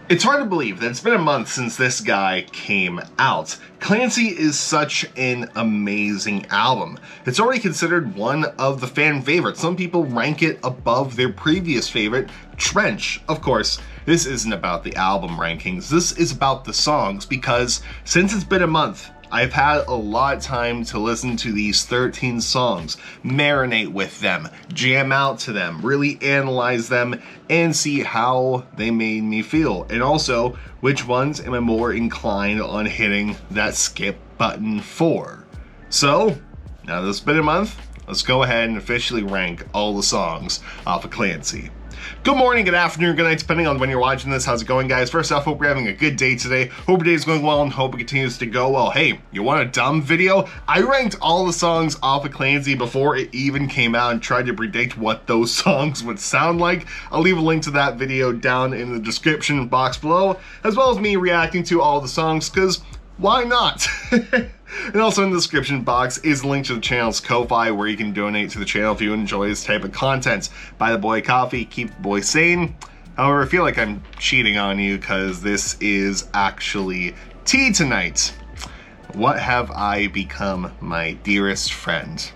It's hard to believe that it's been a month since this guy came out. Clancy is such an amazing album. It's already considered one of the fan favorites. Some people rank it above their previous favorite, Trench. Of course, this isn't about the album rankings. This is about the songs, because since it's been a month, I've had a lot of time to listen to these 13 songs, marinate with them, jam out to them, really analyze them, and see how they made me feel. And also, which ones am I more inclined on hitting that skip button for. So, now that it's been a month, let's go ahead and officially rank all the songs off of Clancy. Good morning, good afternoon, good night, depending on when you're watching this. How's it going, guys? First off, hope you're having a good day today. Hope your day is going well and hope it continues to go well. Hey, you want a dumb video? I ranked all the songs off of Clancy before it even came out and tried to predict what those songs would sound like. I'll leave a link to that video down in the description box below, as well as me reacting to all the songs, because why not? And also in the description box is a link to the channel's Ko-Fi, where you can donate to the channel if you enjoy this type of content. Buy the boy coffee, keep the boy sane. However, I feel like I'm cheating on you because this is actually tea tonight. What have I become, my dearest friend?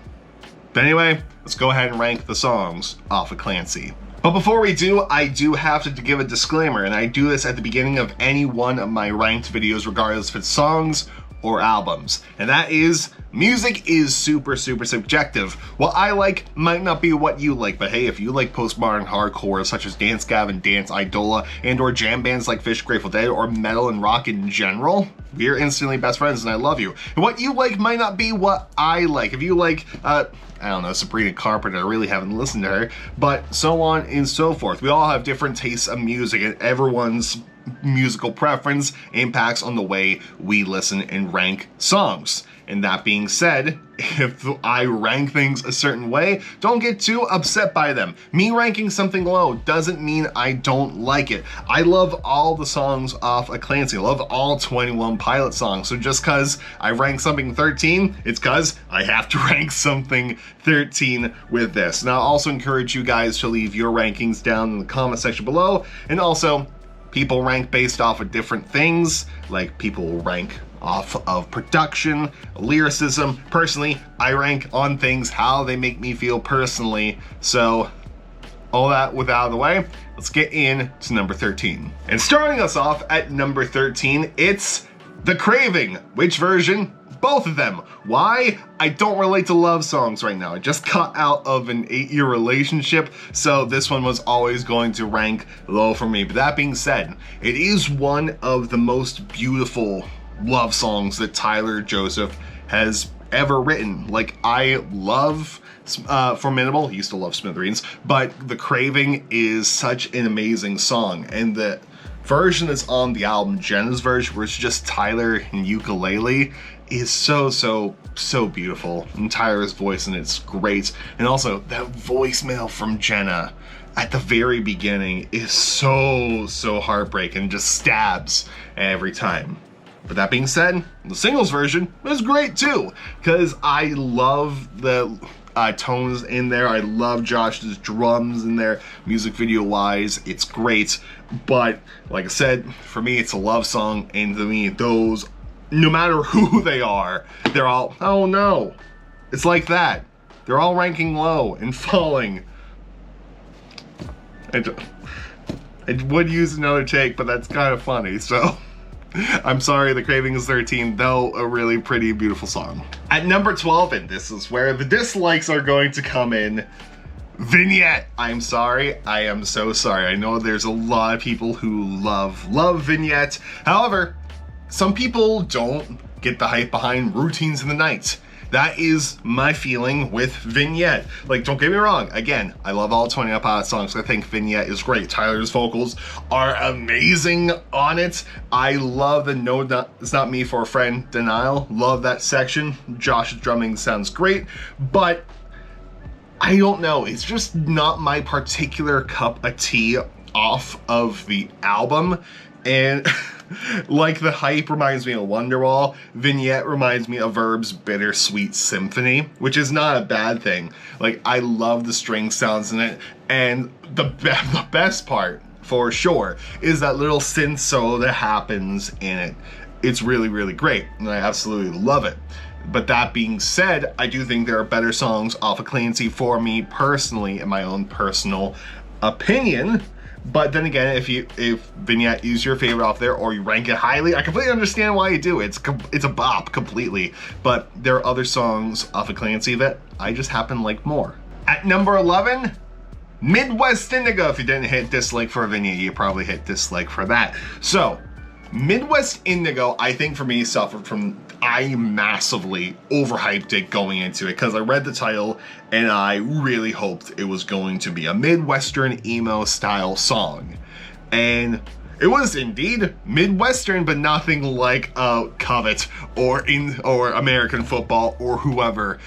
But anyway, let's go ahead and rank the songs off of Clancy. But before we do, I do have to give a disclaimer, and I do this at the beginning of any one of my ranked videos, regardless if it's songs or albums. And that is, music is super subjective. What I like might not be what you like, but hey, if you like postmodern hardcore such as Dance Gavin, Dance Idola, and or jam bands like Fish, Grateful Dead, or metal and rock in general, we're instantly best friends and I love you. And what you like might not be what I like. If you like, I don't know, Sabrina Carpenter, I really haven't listened to her, but so on and so forth. We all have different tastes of music, and everyone's musical preference impacts on the way we listen and rank songs. And that being said, if I rank things a certain way, don't get too upset by them. Me ranking something low doesn't mean I don't like it. I love all the songs off of Clancy. I love all 21 Pilot songs. So just because I rank something 13, it's because I have to rank something 13 with this. And I'll also encourage you guys to leave your rankings down in the comment section below. And also, people rank based off of different things, like people will rank off of production, lyricism. Personally, I rank on things how they make me feel personally. So all that with out of the way, let's get into number 13. And starting us off at number 13, it's The Craving. Which version? Both of them. Why? I don't relate to love songs right now. I just got out of an 8-year relationship, so this one was always going to rank low for me. But that being said, it is one of the most beautiful love songs that Tyler Joseph has ever written. Like, I love Formidable, he used to love Smithereens, but The Craving is such an amazing song, and the version that's on the album, Jenna's version, where it's just Tyler and ukulele, is so beautiful. And Tyler's voice, and it's great. And also, that voicemail from Jenna at the very beginning is so heartbreaking, just stabs every time. But that being said, the singles version is great too, because I love the tones in there. I love Josh's drums in there. Music video wise, it's great. But like I said, for me, it's a love song, and to me, those, no matter who they are, they're all, oh no, it's like that. They're all ranking low and falling. I would use another take, but that's kind of funny, so I'm sorry. The Craving is 13, though a really pretty beautiful song. At number 12, and this is where the dislikes are going to come in, Vignette. I'm sorry. I am so sorry. I know there's a lot of people who love Vignette. However, some people don't get the hype behind Routines in the Night. That is my feeling with Vignette. Like, don't get me wrong. Again, I love all 21 Pilot songs. I think Vignette is great. Tyler's vocals are amazing on it. I love the No, It's Not Me for a Friend Denial. Love that section. Josh's drumming sounds great, but I don't know. It's just not my particular cup of tea off of the album. And like the hype reminds me of Wonderwall, Vignette reminds me of Verb's Bittersweet Symphony, which is not a bad thing. Like, I love the string sounds in it, and the best part for sure, is that little synth solo that happens in it. It's really, really great, and I absolutely love it. But that being said, I do think there are better songs off of Clancy for me personally, in my own personal opinion. But then again, if Vignette is your favorite off there, or you rank it highly, I completely understand why you do. It's a bop completely. But there are other songs off of Clancy that I just happen to like more. At number 11, Midwest Indigo. If you didn't hit dislike for Vignette, you probably hit dislike for that. So, Midwest Indigo, I think for me, suffered from, I massively overhyped it going into it, because I read the title and I really hoped it was going to be a Midwestern emo style song. And it was indeed Midwestern, but nothing like Covet or American Football or whoever.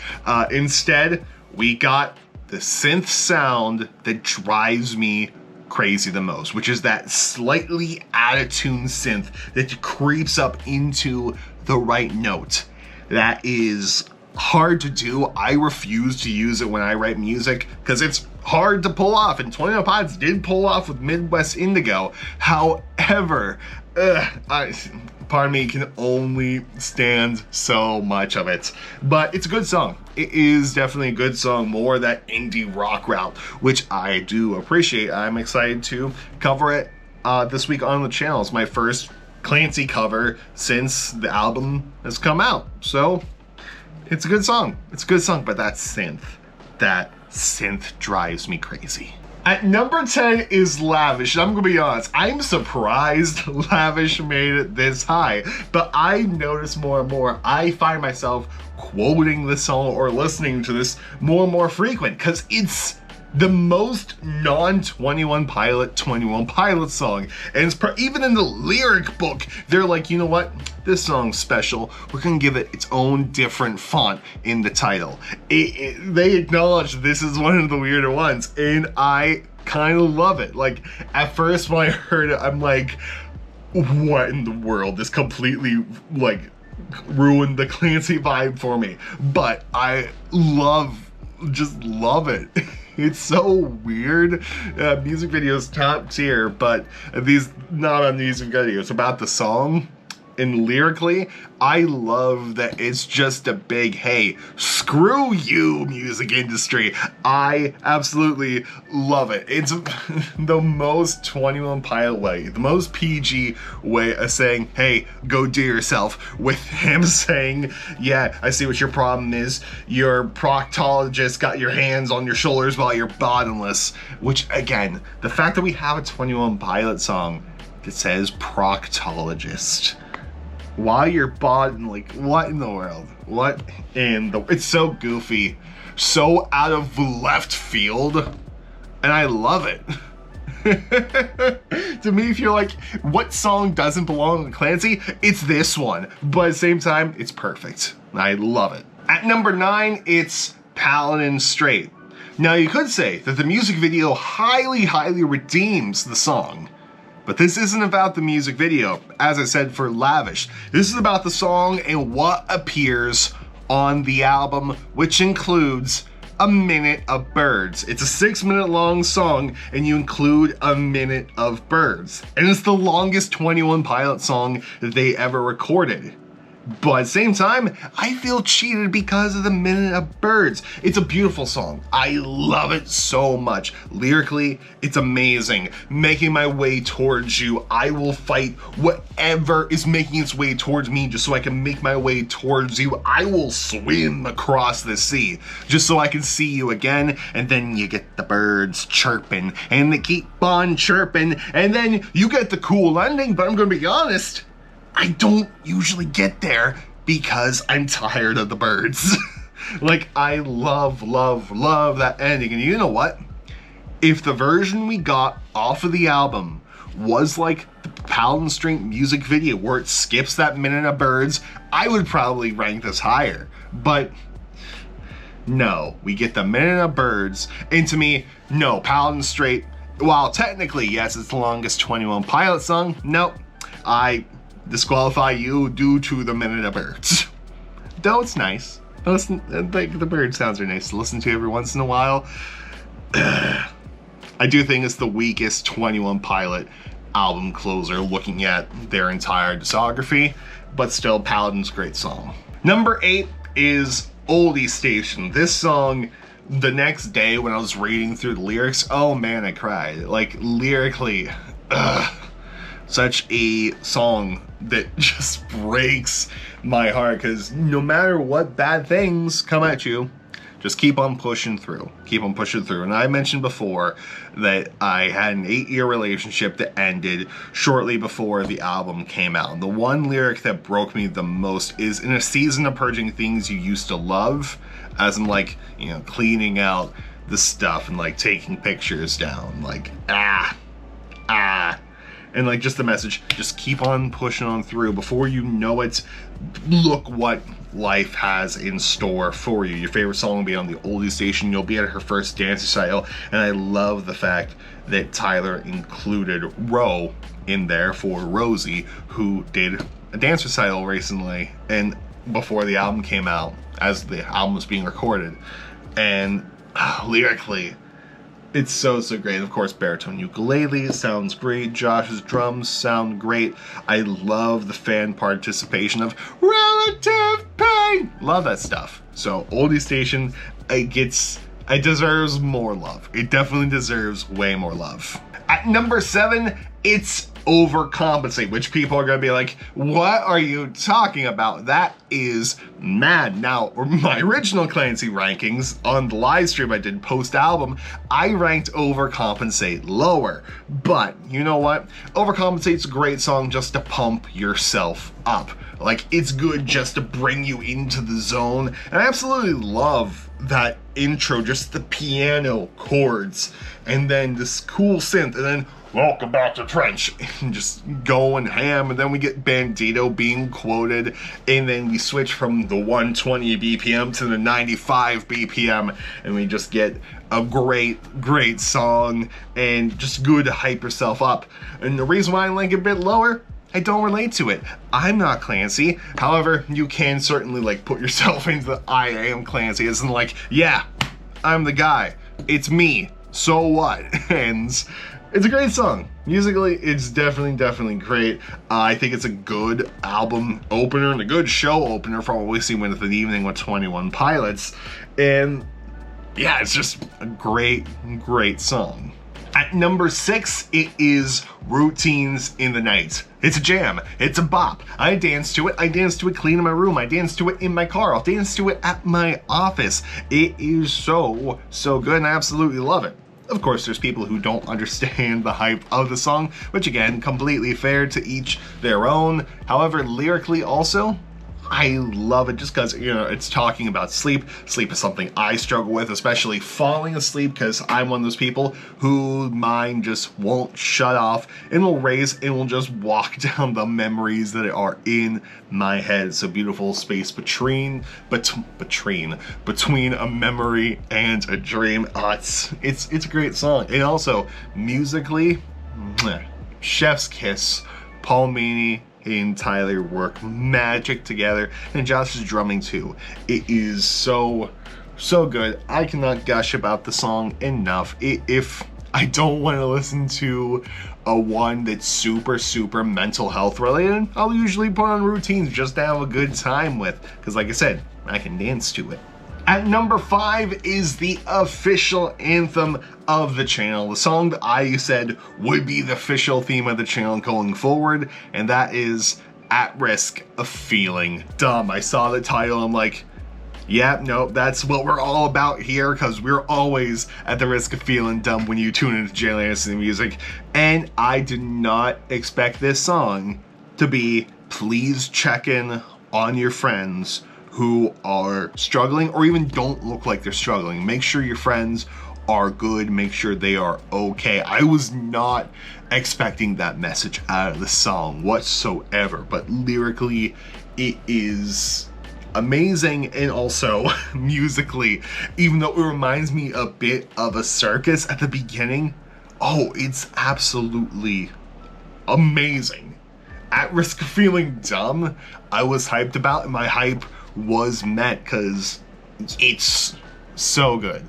Instead, we got the synth sound that drives me crazy the most, which is that slightly out-of-tune synth that creeps up into the right note. That is hard to do. I refuse to use it when I write music because it's hard to pull off, and 21 Pilots did pull off with Midwest Indigo. However, part of me can only stand so much of it. But it's a good song. It is definitely a good song, more that indie rock route, which I do appreciate. I'm excited to cover it this week on the channel. It's my first Clancy cover since the album has come out. So it's a good song. It's a good song, but that synth drives me crazy. At number 10 is Lavish. I'm gonna be honest, I'm surprised Lavish made it this high, but I notice more and more, I find myself quoting this song or listening to this more and more frequent, because it's the most non-21 Pilot song. And it's even in the lyric book, they're like, you know what? This song's special. We're gonna give it its own different font in the title. They acknowledge this is one of the weirder ones, and I kind of love it. Like, at first when I heard it, I'm like, what in the world? This completely, like, ruined the Clancy vibe for me. But I just love it. It's so weird. Music videos top tier, but these not on music videos. About the song and lyrically, I love that it's just a big, hey, screw you, music industry. I absolutely love it. It's the most 21 Pilot way, the most PG way of saying, hey, go do yourself, with him saying, yeah, I see what your problem is. Your proctologist got your hands on your shoulders while you're bottomless. Which, again, the fact that we have a 21 Pilot song that says proctologist while you're bottom, like, what in the world? What in the... It's so goofy, so out of left field, and I love it. To me, if you're like, what song doesn't belong to Clancy? It's this one, but at the same time, it's perfect. I love it. At number 9, it's Paladin Straight. Now, you could say that the music video highly redeems the song. But this isn't about the music video, as I said for Lavish. This is about the song and what appears on the album, which includes a minute of birds. It's a 6-minute long song, and you include a minute of birds. And it's the longest 21 Pilot song that they ever recorded. But at the same time, I feel cheated because of the minute of birds. It's a beautiful song. I love it so much. Lyrically, it's amazing. Making my way towards you, I will fight whatever is making its way towards me just so I can make my way towards you. I will swim across the sea just so I can see you again. And then you get the birds chirping, and they keep on chirping, and then you get the cool ending. But I'm gonna be honest, I don't usually get there because I'm tired of the birds. Like, I love that ending. And you know what? If the version we got off of the album was like the Paladin Straight music video where it skips that minute of birds, I would probably rank this higher. But no, we get the minute of birds. And to me, no, Paladin Straight, while technically, yes, it's the longest 21 Pilot song, nope, I disqualify you due to the minute of birds. Though it's nice. Listen, like, the bird sounds are nice to listen to every once in a while. I do think it's the weakest 21 Pilot album closer looking at their entire discography, but still Paladin's great song. Number 8 is Oldie Station. This song, the next day when I was reading through the lyrics, oh man, I cried. Like, lyrically, such a song that just breaks my heart, because no matter what bad things come at you, just keep on pushing through. Keep on pushing through. And I mentioned before that I had an 8-year relationship that ended shortly before the album came out. And the one lyric that broke me the most is, in a season of purging things you used to love, as in like, you know, cleaning out the stuff and like taking pictures down. Like, and like just the message, just keep on pushing on through. Before you know it, look what life has in store for you. Your favorite song will be on the Oldie Station. You'll be at her first dance recital. And I love the fact that Tyler included Ro in there for Rosie, who did a dance recital recently and before the album came out, as the album was being recorded. And lyrically, it's so great. Of course, baritone ukulele sounds great. Josh's drums sound great. I love the fan participation of relative pain. Love that stuff. So Oldie Station, it deserves more love. It definitely deserves way more love. At number 7, it's Overcompensate, which people are going to be like, what are you talking about? That is mad. Now, my original Clancy rankings on the live stream I did post-album, I ranked Overcompensate lower. But, you know what? Overcompensate's a great song just to pump yourself up. Like, it's good just to bring you into the zone. And I absolutely love that intro, just the piano chords, and then this cool synth, and then welcome back to Trench, and just going ham. And then we get Bandito being quoted, and then we switch from the 120 BPM to the 95 BPM, and we just get a great song, and just good to hype yourself up. And the reason why I like it a bit lower, I don't relate to it. I'm not Clancy. However, you can certainly like put yourself into the I am Clancy. It's like, yeah, I'm the guy. It's me. So what? And it's a great song. Musically, it's definitely great. I think it's a good album opener and a good show opener for what we see with an evening with 21 Pilots. And yeah, it's just a great song. At number 6, it is Routines in the Night. It's a jam. It's a bop. I dance to it. I dance to it cleaning my room. I dance to it in my car. I'll dance to it at my office. It is so good, and I absolutely love it. Of course, there's people who don't understand the hype of the song, which again, completely fair, to each their own. However, lyrically also, I love it just because, you know, it's talking about sleep. Sleep is something I struggle with, especially falling asleep, because I'm one of those people who mind just won't shut off and will race and will just walk down the memories that are in my head. It's a beautiful space between a memory and a dream. It's a great song. And also, musically, chef's kiss. Paul Meany and Tyler work magic together, and Josh's drumming too. It is so good. I cannot gush about the song enough. If I don't want to listen to a one that's super mental health related, I'll usually put on Routines just to have a good time with, because like I said, I can dance to it. At number 5 is the official anthem of the channel, the song that I said would be the official theme of the channel going forward, and that is At Risk of Feeling Dumb. I saw the title, I'm like, yeah, no, that's what we're all about here, because we're always at the risk of feeling dumb when you tune into Jay Anderson music. And I did not expect this song to be please check in on your friends who are struggling or even don't look like they're struggling. Make sure your friends are good, make sure they are okay. I was not expecting that message out of the song whatsoever, but lyrically it is amazing, and also musically, even though it reminds me a bit of a circus at the beginning, oh, it's absolutely amazing. At Risk of Feeling Dumb, I was hyped about, and my hype was met because it's so good.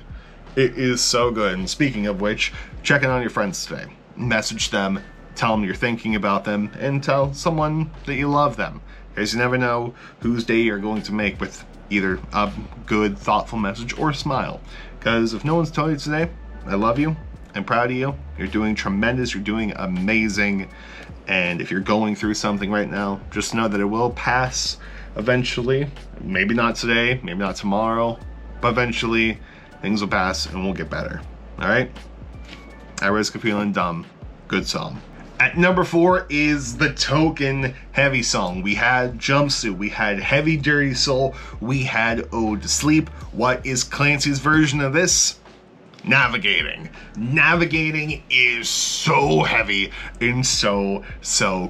It is so good. And speaking of which, check in on your friends today. Message them, tell them you're thinking about them, and tell someone that you love them. Because you never know whose day you're going to make with either a good, thoughtful message or a smile. Because if no one's told you today, I love you, I'm proud of you, you're doing tremendous, you're doing amazing, and if you're going through something right now, just know that it will pass eventually. Maybe not today, maybe not tomorrow, but eventually things will pass and we'll get better. Alright? At Risk of Feeling Dumb. Good song. At number 4 is the token heavy song. We had Jumpsuit, we had Heavy Dirty Soul, we had Ode to Sleep. What is Clancy's version of this? Navigating. Navigating is so heavy and so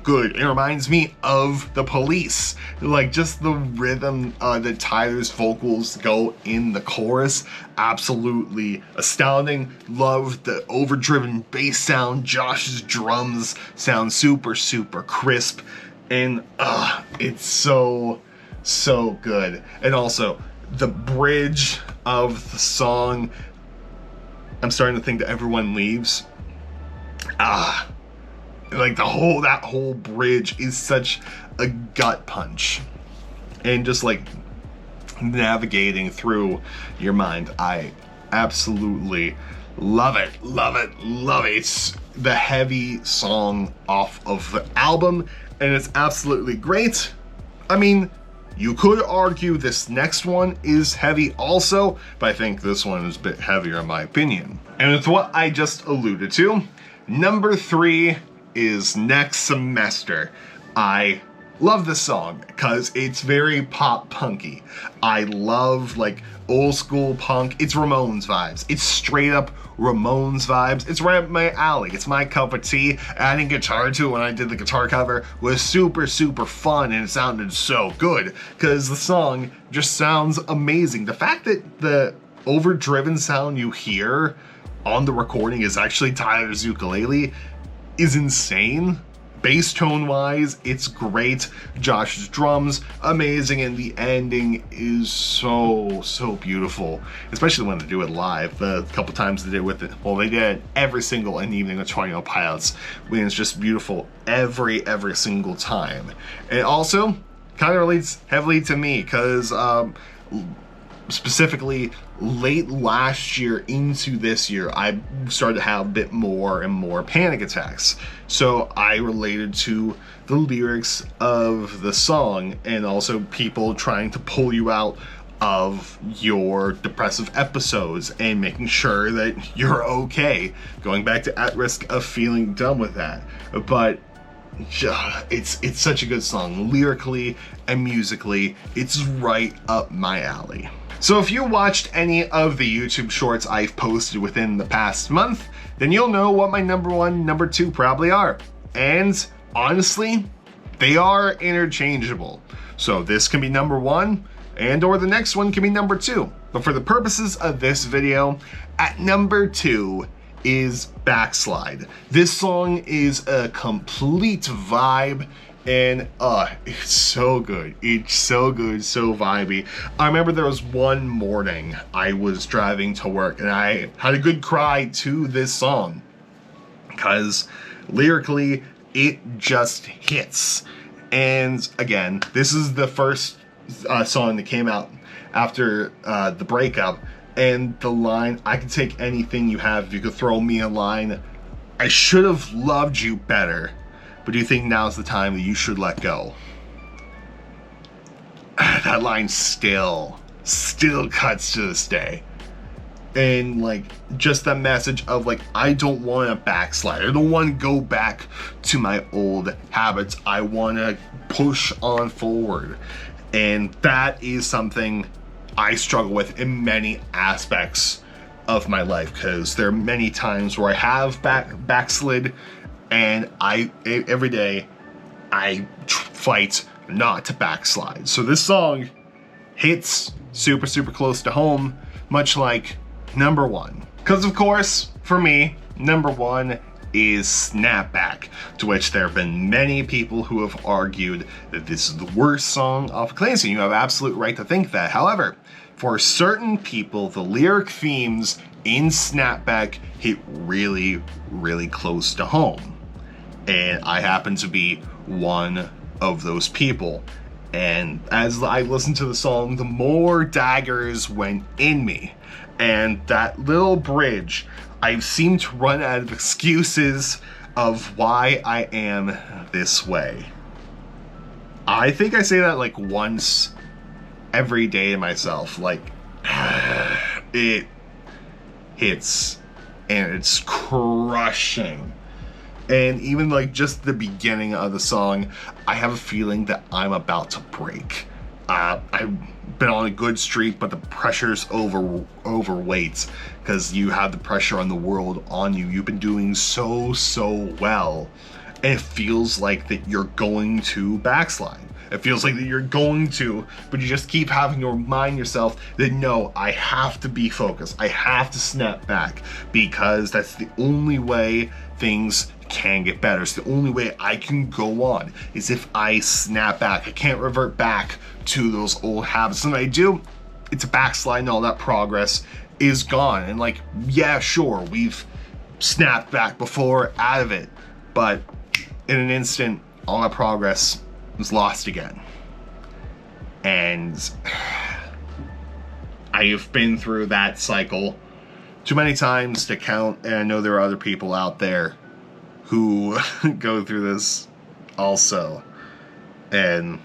good. It reminds me of The Police. Like, just the rhythm that Tyler's vocals go in the chorus. Absolutely astounding. Love the overdriven bass sound. Josh's drums sound super crisp. And it's so good. And also, the bridge of the song, I'm starting to think that everyone leaves. Like that whole bridge is such a gut punch. And just like navigating through your mind, I absolutely love it. It's the heavy song off of the album, and it's absolutely great. I mean, you could argue this next one is heavy also, but I think this one is a bit heavier in my opinion. And it's what I just alluded to. Number 3 is Next Semester. I love this song because it's very pop punky. I love like old school punk. It's Ramones vibes. It's straight up Ramones vibes. It's right up my alley. It's my cup of tea. Adding guitar to it when I did the guitar cover was super fun, and it sounded so good because the song just sounds amazing. The fact that the overdriven sound you hear on the recording is actually Tyler's ukulele is insane. Bass tone wise, it's great. Josh's drums, amazing, and the ending is so beautiful, especially when they do it live. The couple times they did with it, well, they did every single An Evening with Tornado Pilots, when it's just beautiful every single time. And it also kind of relates heavily to me because specifically late last year into this year, I started to have a bit more and more panic attacks. So I related to the lyrics of the song and also people trying to pull you out of your depressive episodes and making sure that you're okay. Going back to At Risk of Feeling Dumb with that. But it's such a good song. Lyrically and musically, it's right up my alley. So if you watched any of the YouTube shorts I've posted within the past month, then you'll know what my number 1, number 2 probably are. And honestly, they are interchangeable. So this can be number 1, and or the next one can be number 2. But for the purposes of this video, at number 2 is Backslide. This song is a complete vibe, and it's so good. It's so good, so vibey. I remember there was one morning I was driving to work and I had a good cry to this song because lyrically it just hits. And again, this is the first song that came out after the breakup, and the line, "I could take anything you have if you could throw me a line. I should have loved you better, but do you think now's the time that you should let go?" That line still cuts to this day. And like, just that message of like, I don't want to backslide. I don't want to go back to my old habits. I want to push on forward. And that is something I struggle with in many aspects of my life, because there are many times where I have backslid, and every day I fight not to backslide. So this song hits super close to home, much like number 1. Because of course, for me, number 1 is Snapback, to which there have been many people who have argued that this is the worst song off of Clancy. You have absolute right to think that. However, for certain people, the lyric themes in Snapback hit really, really close to home. And I happen to be one of those people. And as I listened to the song, the more daggers went in me. And that little bridge, I seem to run out of excuses of why I am this way. I think I say that like once every day to myself. Like, it hits and it's crushing. And even like just the beginning of the song, I have a feeling that I'm about to break. I've been on a good streak, but the pressure's overweight because you have the pressure on the world on you. You've been doing so well, and it feels like that you're going to backslide. It feels like that you're going to, but you just keep having to remind yourself that no, I have to be focused. I have to snap back because that's the only way things can get better. It's the only way I can go on is if I snap back. I can't revert back to those old habits. And when I do, it's a backslide and all that progress is gone. And like, yeah, sure, we've snapped back before out of it, but in an instant, all that progress was lost again. And I've been through that cycle too many times to count, and I know there are other people out there who go through this also. And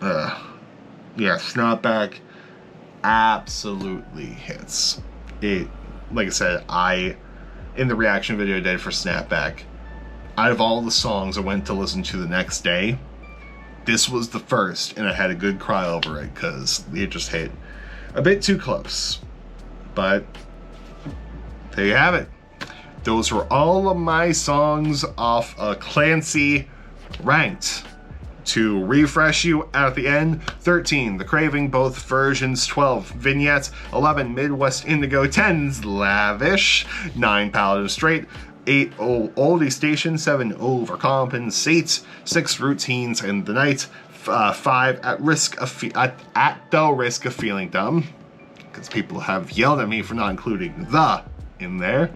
yeah, Snapback absolutely hits. It, like I said, in the reaction video I did for Snapback, out of all the songs I went to listen to the next day, this was the first, and I had a good cry over it because it just hit a bit too close. But there you have it. Those were all of my songs off Clancy ranked. To refresh you at the end: 13, The Craving, both versions; 12, Vignettes; 11, Midwest Indigo; 10's Lavish; 9, Paladin Straight; 8, Oldie Station; 7, Overcompensate; 6, Routines and the Night; 5, At the Risk of Feeling Dumb, because people have yelled at me for not including the in there;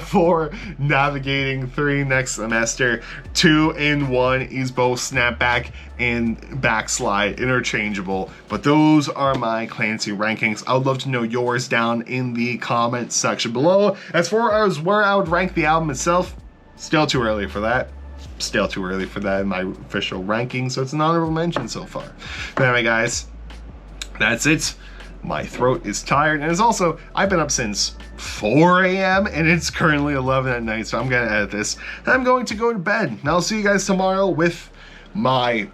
4, Navigating; 3, Next Semester; 2 and 1 is both Snapback and Backslide, interchangeable. But those are my Clancy rankings. I would love to know yours down in the comment section below. As far as where I would rank the album itself, still too early for that. Still too early for that in my official ranking, so it's an honorable mention so far. But anyway, guys, that's it. My throat is tired, and it's also, I've been up since 4 a.m. and it's currently 11 at night, so I'm gonna edit this and I'm going to go to bed. And I'll see you guys tomorrow with my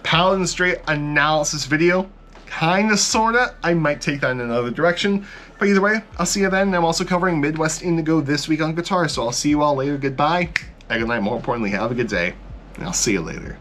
Paladin Straight analysis video. Kinda, sorta. I might take that in another direction, but either way, I'll see you then. I'm also covering Midwest Indigo this week on guitar, so I'll see you all later. Goodbye, and good night. More importantly, have a good day, and I'll see you later.